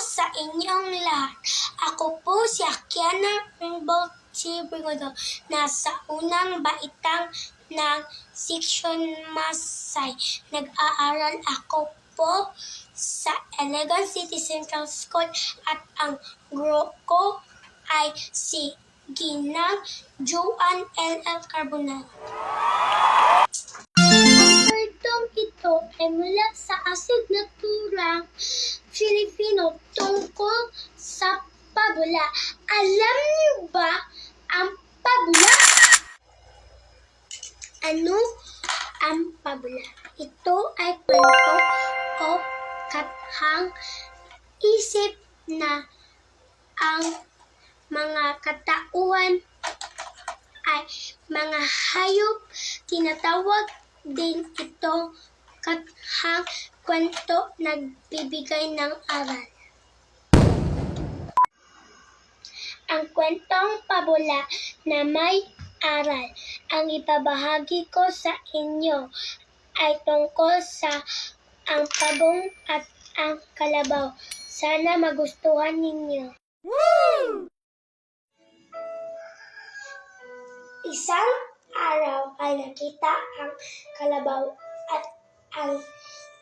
sa inyong lahat. Ako po si Akiana Rainbow Sibrigodo. Nasa unang baitang ng Section Masay. Nag-aaral ako po sa Elegan City Central School at ang guro ko ay si Ginang Joan L.L. Carbonell. Kwentong ito ay mula sa asignaturang Filipino tungkol sa pabula. Alam niyo ba ang pabula? Ano ang pabula? Ito ay kwento o kathang isip na ang mga katauhan ay mga hayop. Tinatawag din itong kathang kwento nagbibigay ng aral. Ang kwentong pabula na may aral ang ibabahagi ko sa inyo ay tungkol sa ang pagong at ang kalabaw. Sana magustuhan ninyo. Woo! Isang araw ay nakita ang kalabaw at ang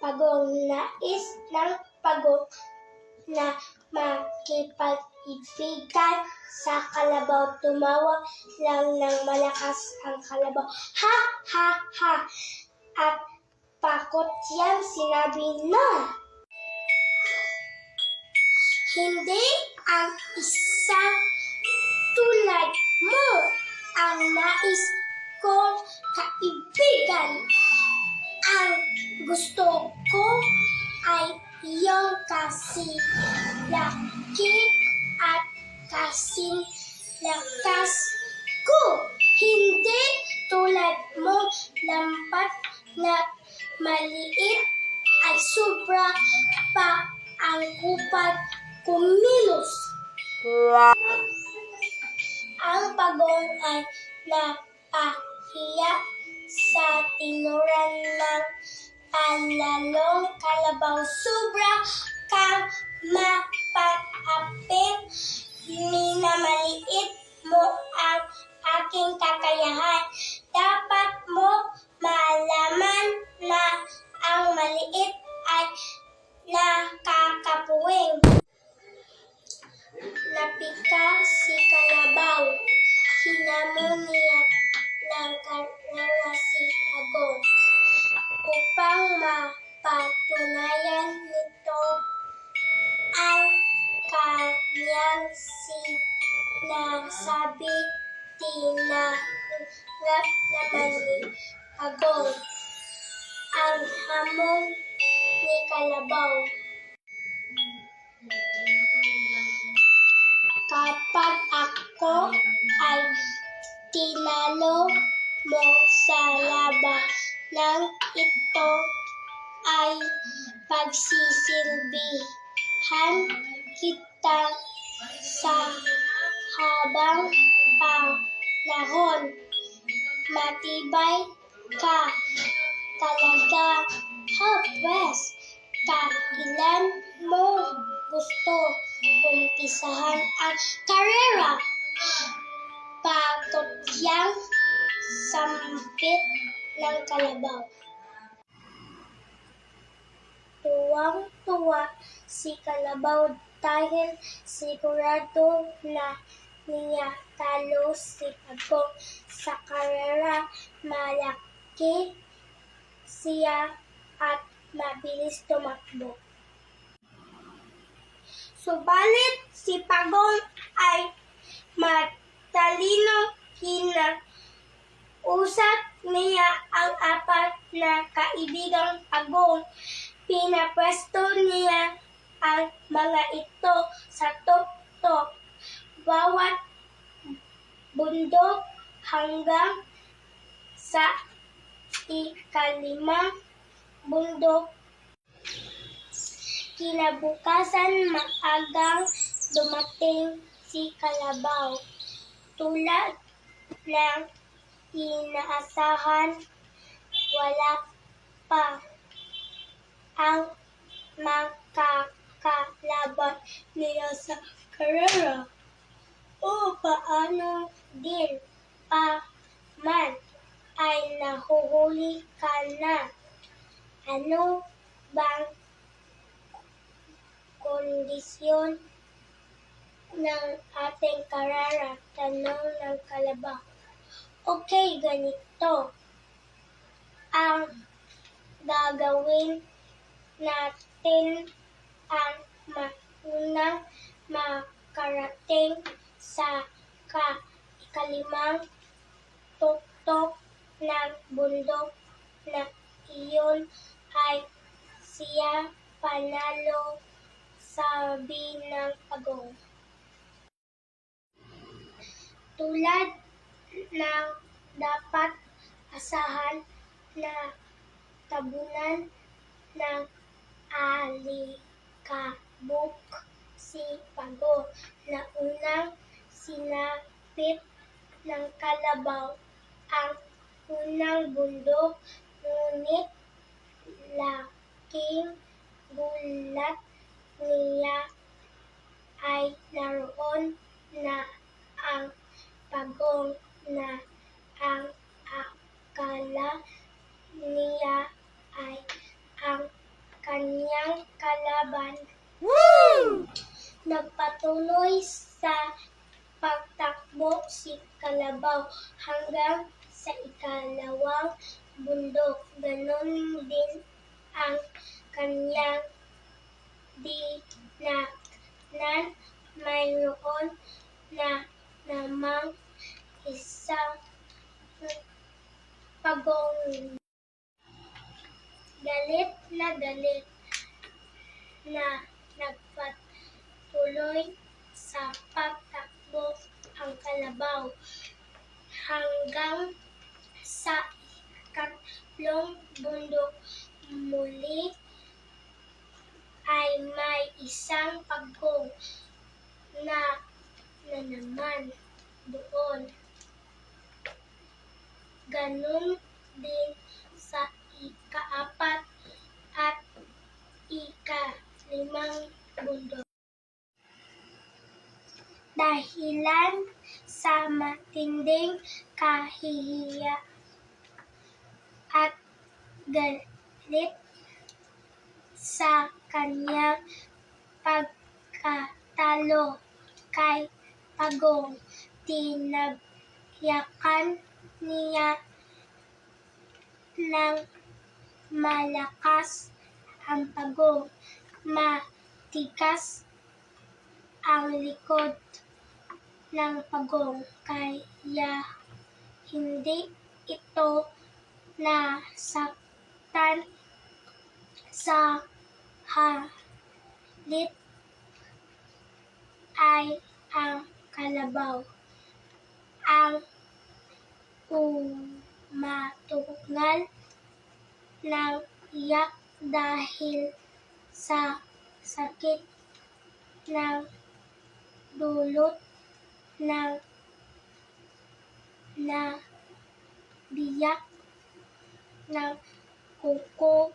pagong. Nais ng pagong na makipag-ibigan sa kalabaw. Tumawa lang ng malakas ang kalabaw. Ha! Ha! Ha! At pakotyang sinabi na, hindi ang isang tulad mo ang nais kong kaibigan. Ang gusto ko ay iyong kasilaki at kasing lakas ko. Hindi tulad mo lampat na maliit ay sobra pa ang kupad kumilos. Ang pagong ay napahiya sa tinuran ng palalong kalabaw. Sobra kang mapag-apit, minamaliit mo ang aking kakayahan. Dapat mo malaman na ang maliit ay nakakapuwing. Napika si kalabaw. Hinamon niya ng karera si pagong. Upang mapatunayan nito ang kanyang sinasabi, tinanggap naman ni pagong ang hamon ni kalabaw. Kapag ako ay tinalo mo sa labanang ito ay pagsisilbihan kita sa habang panahon. Matibay ka talaga, Hapwes. Kailan mo gusto umpisahan ang karera? Pakotyang sambit ng kalabaw. Tuwang-tuwa si kalabaw dahil sigurado na niya talo si pagong sa karera. Malaki siya at mabilis tumakbo. Subalit si pagong ay matalino. Hinausap niya ang apat na kaibigang pagong. Pinapwesto niya ang mga ito sa tuktok bawat bundok hanggang sa ikalimang bundok. Kinabukasan maagang dumating si kalabaw. Tulad ng inaasahan, wala pa ang kalaban nila sa karera. O paano din pa man ay nahuhuli ka na? Ano bang kondisyon ng ating karera? Tanong ng kalabaw. Okay, ganito ang gagawin natin. Ang unang makarating sa ikalimang tuktok ng bundok na iyon ay siya panalo, sabi ng pagong. Tulad ng dapat asahan na tabunan ng alikabok si Pagong na unang sinapit ng kalabaw ang unang bundok, ngunit laking gulat niya ay naroon na ang Pagong na ang akala niya ay ang kanyang kalaban. Nagpatuloy sa pagtakbo si kalabaw hanggang sa ikalawang bundok. Ganon din ang kanyang dinaknan. Mayroon na namang isang pagong. Galit na nagpatuloy sa pagtakbo ang kalabaw hanggang sa ikatlong bundok. Muli ay may isang pagong na naman doon. Ganon din sa ikaapat at ikalimang bundok. Dahilan sa matinding kahihiya at galit sa kanyang pagkatalo kay Pagong, tinagyakan niya ng malakas ang Pagong. Matigas ang likod ng Pagong kaya hindi ito nasaktan. Sa halip ay ang kalabaw ang umatugnal ng iyak dahil sa sakit ng dulot ng nabiyak ng kuko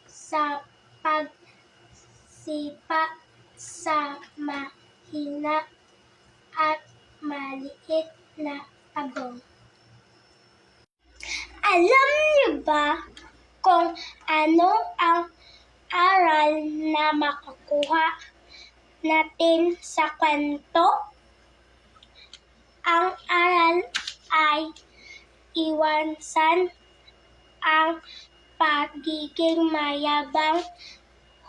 sa pagsipa sa mahina at maliit na Pagong. Alam niyo ba kung ano ang aral na makukuha natin sa kwento? Ang aral ay iwasan ang pagiging mayabang,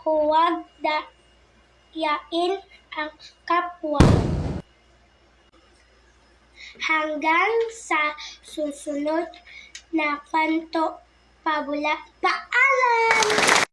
huwag dayain ang kapwa. Hanggang sa susunod na kwento, pabula, paalam!